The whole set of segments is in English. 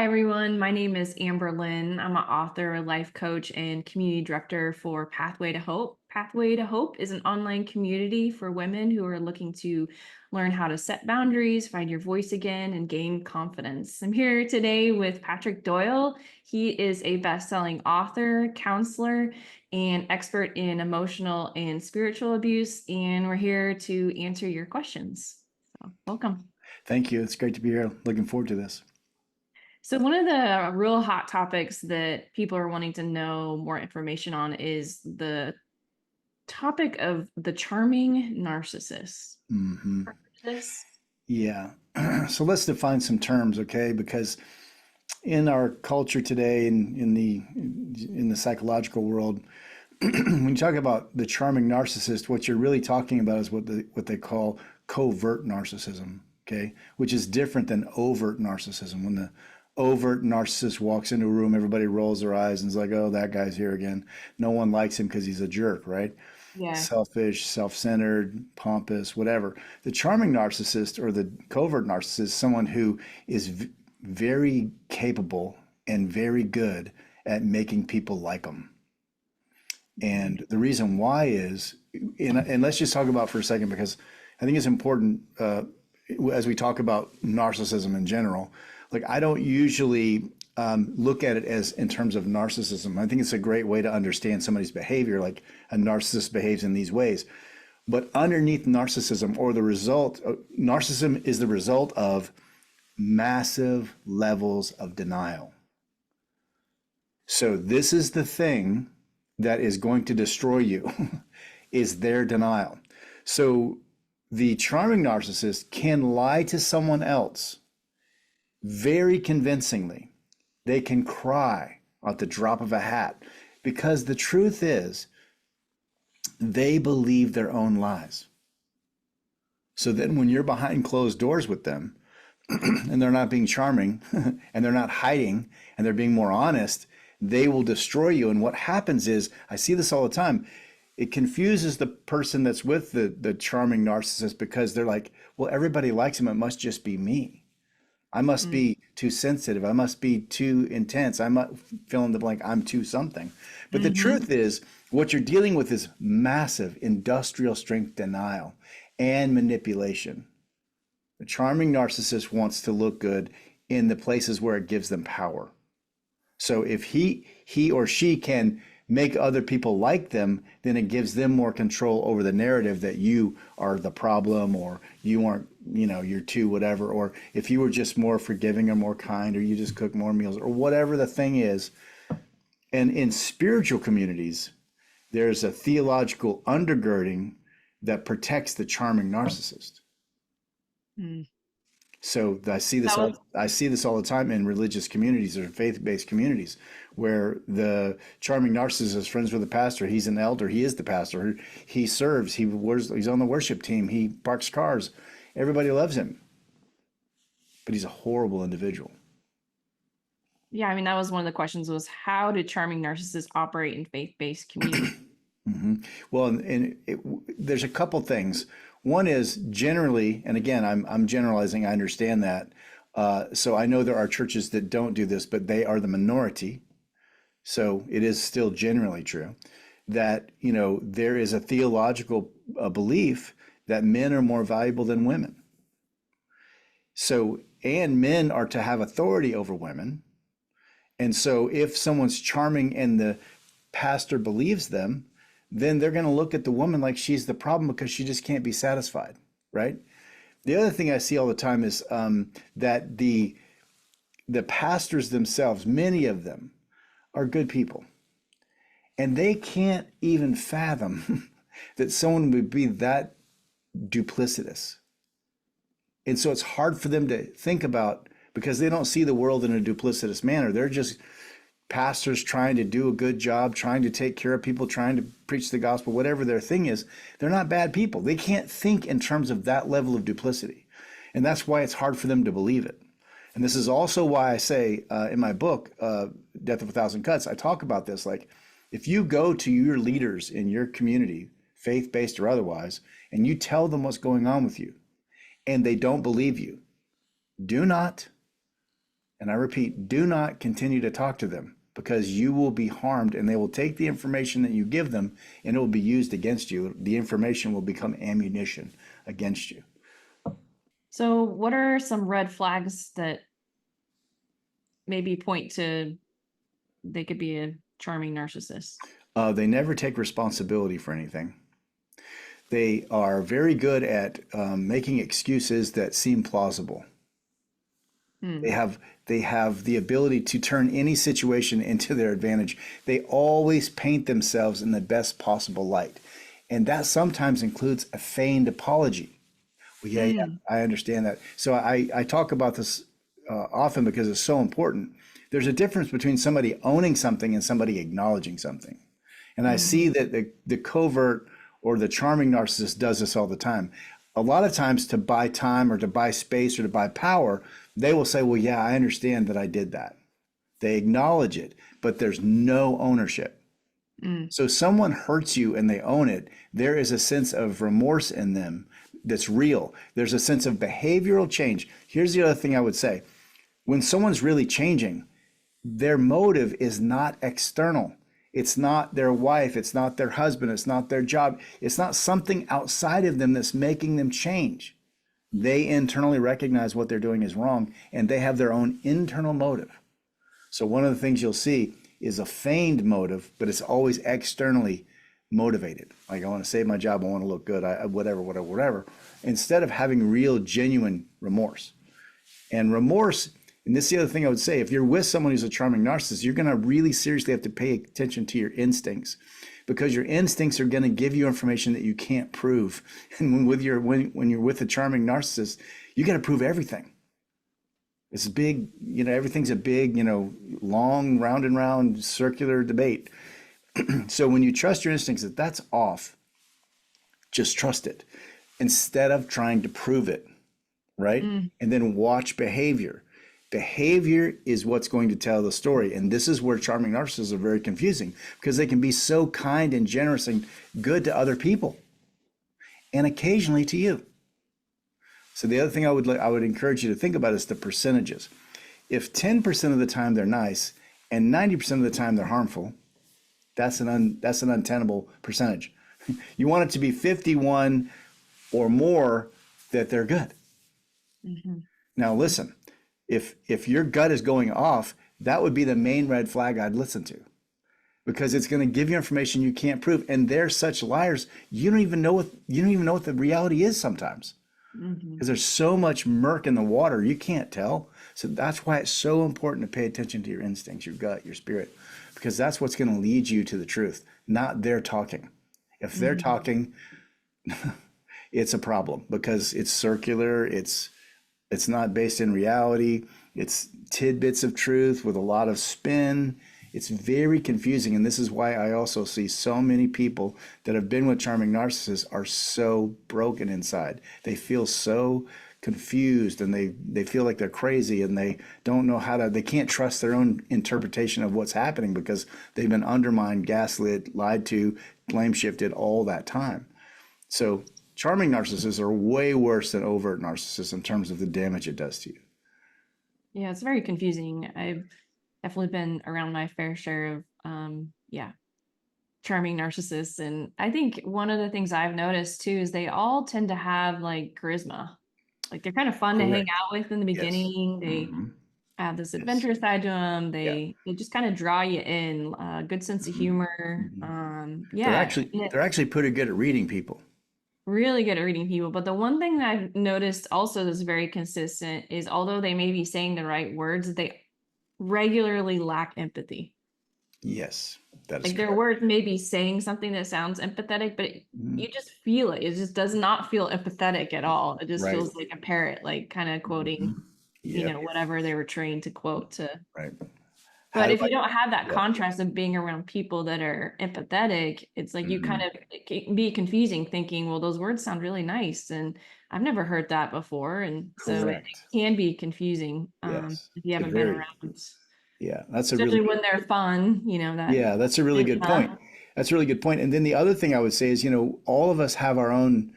everyone. My name is Amber Lyn. I'm an author, life coach, and community director for Pathway to Hope. Pathway to Hope is an online community for women who are looking to learn how to set boundaries, find your voice again, and gain confidence. I'm here today with Patrick Doyle. He is a best-selling author, counselor, and expert in emotional and spiritual abuse, and we're here to answer your questions. So, welcome. Thank you. It's great to be here. Looking forward to this. So one of the real hot topics that people are wanting to know more information on is the topic of the charming narcissist. hmm This. Yeah. So let's define some terms, okay? Because in our culture today, in the psychological world, when you talk about the charming narcissist, what you're really talking about is what they call covert narcissism, okay? Which is different than overt narcissism. When the overt narcissist walks into a room, everybody rolls their eyes and is like, "Oh, that guy's here again." No one likes him because he's a jerk, right? Yeah. Selfish, self-centered, pompous, whatever. The charming narcissist or the covert narcissist is someone who is very capable and very good at making people like them. And the reason why is, and let's just talk about for a second, because I think it's important as we talk about narcissism in general. Like, I don't usually look at it as in terms of narcissism. I think it's a great way to understand somebody's behavior, like a narcissist behaves in these ways. But underneath narcissism, or the result, narcissism is the result of massive levels of denial. So this is the thing that is going to destroy you, is their denial. So the charming narcissist can lie to someone else very convincingly. They can cry at the drop of a hat because the truth is they believe their own lies. So then when you're behind closed doors with them and they're not being charming and they're not hiding and they're being more honest, they will destroy you. And what happens is, I see this all the time, it confuses the person that's with the charming narcissist because they're like, well, everybody likes him. It must just be me. I must Mm. be too sensitive. I must be too intense. I must fill in the blank. I'm too something. But the Mm-hmm. truth is, what you're dealing with is massive industrial strength denial and manipulation. The charming narcissist wants to look good in the places where it gives them power. So if he or she can make other people like them, then it gives them more control over the narrative that you are the problem, or you aren't, you're too whatever, or if you were just more forgiving or more kind, or you just cook more meals, or whatever the thing is. And in spiritual communities, there's a theological undergirding that protects the charming narcissist. Mm. So That was. I see this all the time in religious communities or faith-based communities where the charming narcissist is friends with the pastor. He's an elder. He is the pastor. He serves. He's on the worship team. He parks cars. Everybody loves him, but he's a horrible individual. Yeah, I mean, that was one of the questions, was how do charming narcissists operate in faith-based communities? hmm Well, there's a couple things. One is generally, and again, I'm generalizing. I understand that. So I know there are churches that don't do this, but they are the minority. So it is still generally true that, there is a theological belief that men are more valuable than women. So, and men are to have authority over women. And so if someone's charming and the pastor believes them, then they're going to look at the woman like she's the problem because she just can't be satisfied, right? The other thing I see all the time is that the pastors themselves, many of them, are good people, and they can't even fathom that someone would be that duplicitous. And so it's hard for them to think about because they don't see the world in a duplicitous manner. They're just pastors trying to do a good job, trying to take care of people, trying to preach the gospel, whatever their thing is. They're not bad people. They can't think in terms of that level of duplicity. And that's why it's hard for them to believe it. And this is also why I say in my book, Death of a Thousand Cuts, I talk about this. Like, if you go to your leaders in your community, faith-based or otherwise, and you tell them what's going on with you, and they don't believe you, do not And I repeat, do not continue to talk to them because you will be harmed and they will take the information that you give them and it will be used against you. The information will become ammunition against you. So what are some red flags that maybe point to they could be a charming narcissist? They never take responsibility for anything. They are very good at making excuses that seem plausible. Hmm. They have the ability to turn any situation into their advantage. They always paint themselves in the best possible light. And that sometimes includes a feigned apology. Well, yeah, Mm. I understand that. So I talk about this often because it's so important. There's a difference between somebody owning something and somebody acknowledging something. And I see Mhm. that the covert or the charming narcissist does this all the time. A lot of times to buy time or to buy space or to buy power, they will say, well, yeah, I understand that I did that. They acknowledge it, but there's no ownership. Mm. So someone hurts you and they own it. There is a sense of remorse in them that's real. There's a sense of behavioral change. Here's the other thing I would say. When someone's really changing, their motive is not external. It's not their wife. It's not their husband. It's not their job. It's not something outside of them that's making them change. They internally recognize what they're doing is wrong and they have their own internal motive. So one of the things you'll see is a feigned motive, but it's always externally motivated. Like I want to save my job, I want to look good, whatever. Instead of having real, genuine remorse. And remorse, and this is the other thing I would say, if you're with someone who's a charming narcissist, you're going to really seriously have to pay attention to your instincts because your instincts are going to give you information that you can't prove. And when you're with a charming narcissist, you got to prove everything. It's big, everything's a big, long, round and round circular debate. So when you trust your instincts that that's off, just trust it instead of trying to prove it, right? Mm. And then watch behavior. Behavior is what's going to tell the story. And this is where charming narcissists are very confusing because they can be so kind and generous and good to other people and occasionally to you. So the other thing I would encourage you to think about is the percentages. If 10% of the time they're nice and 90% of the time they're harmful, that's an untenable percentage. You want it to be 51 or more that they're good. Mm-hmm. Now listen, if your gut is going off, that would be the main red flag I'd listen to. Because it's going to give you information you can't prove. And they're such liars, you don't even know what the reality is sometimes. Mm-hmm. Because there's so much murk in the water, you can't tell. So that's why it's so important to pay attention to your instincts, your gut, your spirit, because that's what's going to lead you to the truth, not their talking. If they're Mm-hmm. talking, it's a problem because it's circular, it's not based in reality, it's tidbits of truth with a lot of spin. It's very confusing. And this is why I also see so many people that have been with charming narcissists are so broken inside. They feel so confused and they feel like they're crazy and they don't know they can't trust their own interpretation of what's happening because they've been undermined, gaslit, lied to, blame shifted all that time. So charming narcissists are way worse than overt narcissists in terms of the damage it does to you. Yeah, it's very confusing. I've definitely been around my fair share of charming narcissists. And I think one of the things I've noticed too is they all tend to have like charisma. Like they're kind of fun to hang Correct. out with in the Yes. beginning. They Hmm. have this Yes. adventurous side to them. Yeah. They just kind of draw you in. Good sense of Hmm. humor. Hmm. They're Yeah, actually yeah, they're actually pretty good at reading people. really good at reading people. But the one thing that I've noticed also that's very consistent is although they may be saying the right words, they regularly lack empathy. Yes, that is Like their correct. words may be saying something that sounds empathetic, but you Mhm. just feel it. It just does not feel empathetic at all. It just Right. feels like a parrot, like kind of quoting, Mhm. Yep. whatever they were trained to quote to. Right. How But do if I? you don't have that Yeah. contrast of being around people that are empathetic, it's like you kind Hmm. of, it can be confusing thinking, well, those words sound really nice. And I've never heard that before. And so it Correct. can be confusing Yes. if you It haven't been very. around, Yeah. That's a really especially good. when they're fun, that Yeah. That's a really good point. charisma. That's a really good point. And then the other thing I would say is, all of us have our own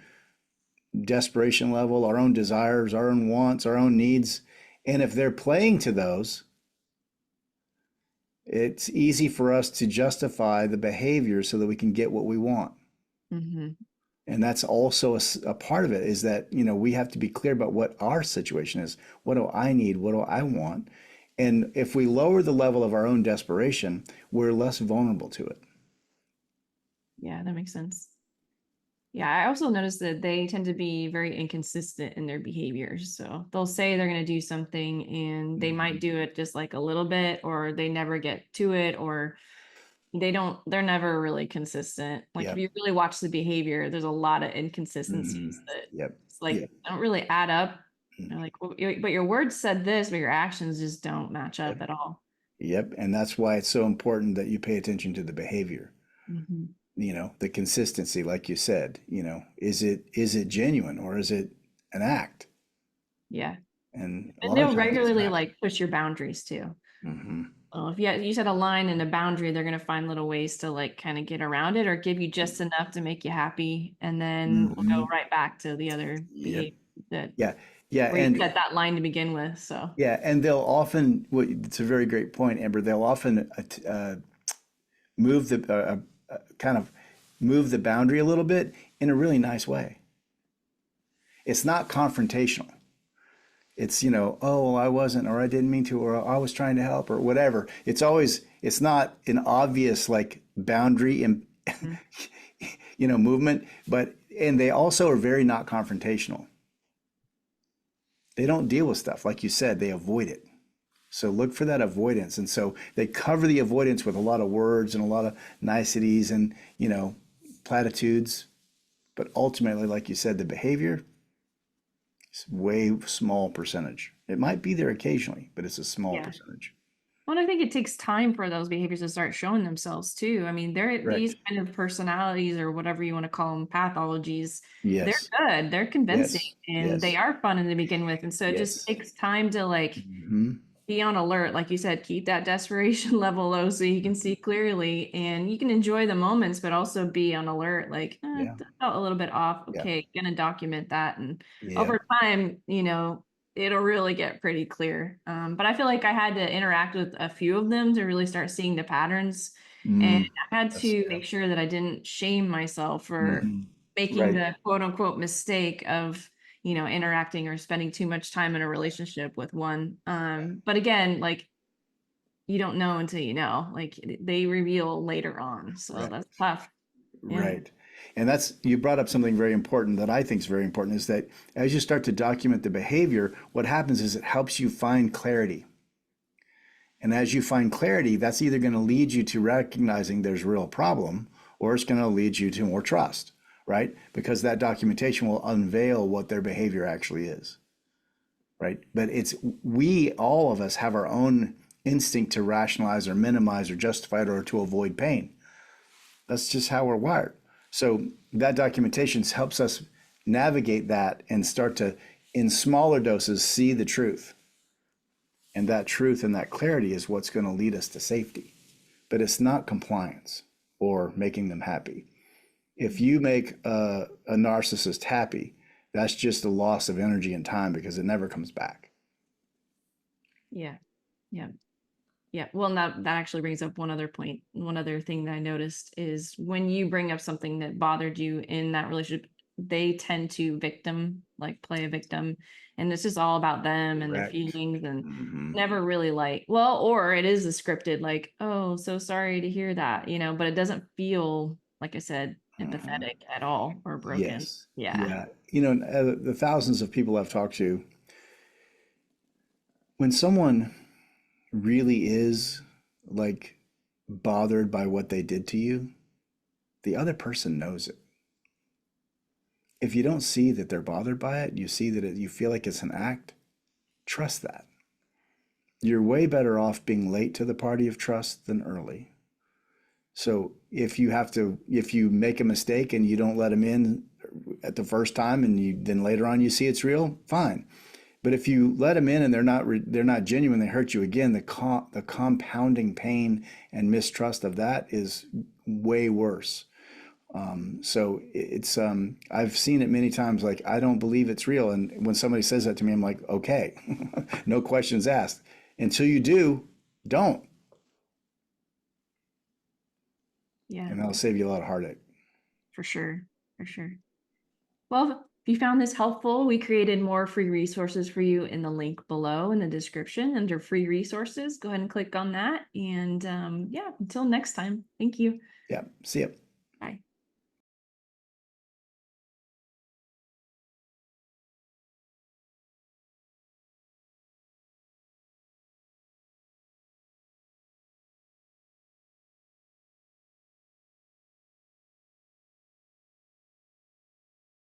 desperation level, our own desires, our own wants, our own needs. And if they're playing to those, it's easy for us to justify the behavior so that we can get what we want. Hmm. And that's also a part of it, is that, we have to be clear about what our situation is. What do I need? What do I want? And if we lower the level of our own desperation, we're less vulnerable to it. Yeah, that makes sense. Yeah, I also noticed that they tend to be very inconsistent in their behaviors. So they'll say they're going to do something and they might Mhm. do it just like a little bit, or they never get to it, or they're never really consistent. Like if Yep. you really watch the behavior, there's a lot of inconsistencies Hmm. that Yep. it's like Yep. don't really add up. They're like, well, but your words said this, but your actions just don't match Yep. up at all. Yep. And that's why it's so important that you pay attention to the behavior, Hmm. the consistency, like you said, is it genuine, or is it an act? Yeah. And a And lot of they'll times it's an regularly act. like push your boundaries too. Hmm. Well, if you set a line and a boundary, they're gonna find little ways to like kind of get around it or give you just enough to make you happy, and then we'll go Hmm. right back to the other Yep. behavior that Yeah. Yeah. where you set that line to begin with. So And they'll often, it's a very great point, Amber. They'll often move kind of move the boundary a little bit in a really nice way. It's not confrontational. It's, oh, well, I wasn't, or I didn't mean to, or I was trying to help, or whatever. It's not an obvious like boundary and, mm, movement, and they also are very not confrontational. They don't deal with stuff. Like you said, they avoid it. So look for that avoidance. And so they cover the avoidance with a lot of words and a lot of niceties and, platitudes. But ultimately, like you said, the behavior is way small percentage. It might be there occasionally, but it's a small yeah. percentage. Well, I think it takes time for those behaviors to start showing themselves too. I mean, they're Correct. these kind of personalities or whatever you want to call them, pathologies. They're Yes. good, they're convincing, Yes. and they Yes. are fun to begin with. And so it just Yes. takes time to like Hmm. be on alert, like you said, keep that desperation level low so you can see clearly and you can enjoy the moments, but also be on alert. Like, Yeah. that felt a little bit off. Yeah. Okay, gonna document that, and Yeah. over time, it'll really get pretty clear. But I feel like I had to interact with a few of them to really start seeing the patterns, and Mm. I had to Yeah. make sure that I didn't shame myself for Hmm. making Right. the quote unquote mistake of interacting or spending too much time in a relationship with one. But again, like you don't know until you know. Like they reveal later on, so Right. that's tough. Yeah. Right. And you brought up something very important that I think is very important, is that as you start to document the behavior, what happens is it helps you find clarity. And as you find clarity, that's either going to lead you to recognizing there's a real problem, or it's going to lead you to more trust, right? Because that documentation will unveil what their behavior actually is, right? But all of us have our own instinct to rationalize or minimize or justify it or to avoid pain. That's just how we're wired. So that documentation helps us navigate that and start to, in smaller doses, see the truth. And that truth and that clarity is what's going to lead us to safety. But it's not compliance or making them happy. If you make a narcissist happy, that's just a loss of energy and time because it never comes back. Yeah. Yeah. Yeah. Well, that actually brings up one other point. One other thing that I noticed is when you bring up something that bothered you in that relationship, they tend to like play a victim. And this is all about them and their Correct. feelings and Hmm. never really like, well, or it is a scripted, like, oh, so sorry to hear that, but it doesn't feel, like I said, Hmm. empathetic at all or broken. Yes. Yeah. Yeah. The thousands of people I've talked to, when someone really is like bothered by what they did to you, the other person knows it. If you don't see that they're bothered by it, you see that you feel like it's an act, trust that. You're way better off being late to the party of trust than early. So if you make a mistake and you don't let them in at the first time and then later on you see it's real, fine. But if you let them in and they're not genuine, they hurt you again, the compounding pain and mistrust of that is way worse. So it's I've seen it many times. Like I don't believe it's real, and when somebody says that to me, I'm like, okay, no questions asked. Until you do, don't, Yeah, and that'll save you a lot of heartache. for sure. For sure. Well, if you found this helpful, we created more free resources for you in the link below in the description under free resources. Go ahead and click on that. And yeah, until next time, thank you. Yeah, see ya.